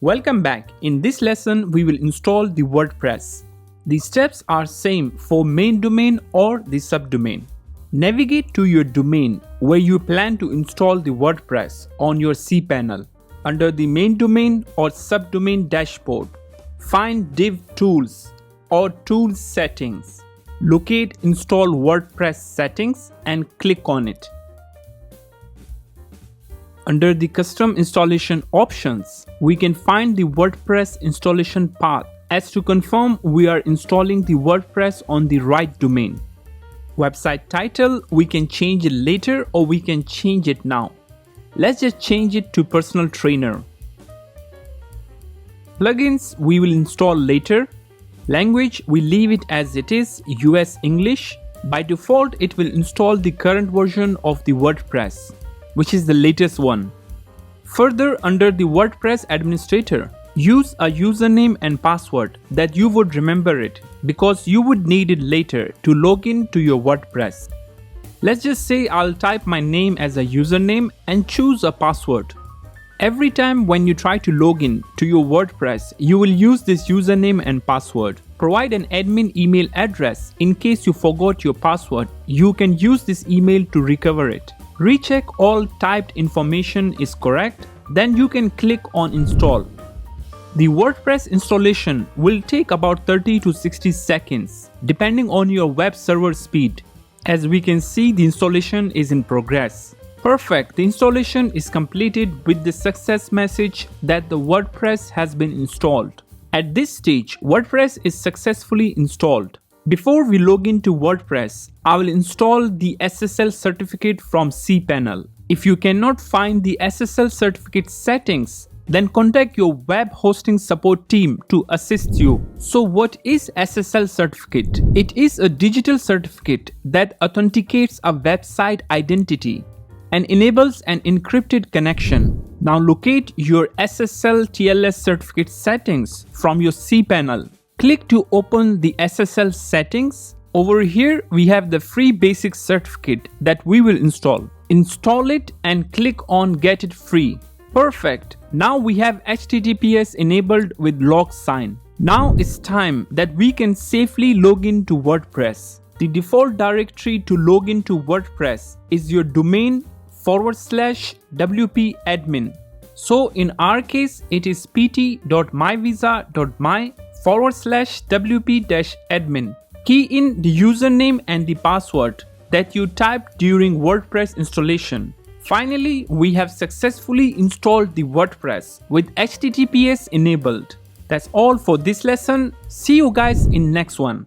Welcome back. In this lesson, we will install the WordPress. The steps are same for main domain or the subdomain. Navigate to your domain where you plan to install the WordPress on your cPanel. Under the main domain or subdomain dashboard, find Div Tools or Tools Settings. Locate Install WordPress Settings and click on it. Under the custom installation options, we can find the WordPress installation path as to confirm we are installing the WordPress on the right domain. Website title, we can change it later or we can change it now. Let's just change it to personal trainer. Plugins, we will install later. Language, we leave it as it is, US English. By default, it will install the current version of the WordPress, which is the latest one. Further, under the WordPress administrator, use a username and password that you would remember it because you would need it later to log in to your WordPress. Let's just say I'll type my name as a username and choose a password. Every time when you try to log in to your WordPress, you will use this username and password. Provide an admin email address in case you forgot your password. You can use this email to recover it. Recheck all typed information is correct, then you can click on install. The WordPress installation will take about 30 to 60 seconds depending on your web server speed. As we can see, the installation is in progress. Perfect, the installation is completed with the success message that the WordPress has been installed. At this stage, WordPress is successfully installed. Before we log into WordPress, I will install the SSL certificate from cPanel. If you cannot find the SSL certificate settings, then contact your web hosting support team to assist you. So what is SSL certificate? It is a digital certificate that authenticates a website identity and enables an encrypted connection. Now locate your SSL TLS certificate settings from your cPanel. Click to open the SSL settings. Over here we have the free basic certificate that we will install. Install it and click on get it free. Perfect. Now we have HTTPS enabled with LogSign. Now it's time that we can safely log into WordPress. The default directory to log into WordPress is your domain /WP admin. So in our case, it is pt.myvisa.my/WP-admin. Key in the username and the password that you typed during WordPress installation. Finally, we have successfully installed the WordPress with HTTPS enabled. That's all for this lesson. See you guys in next one.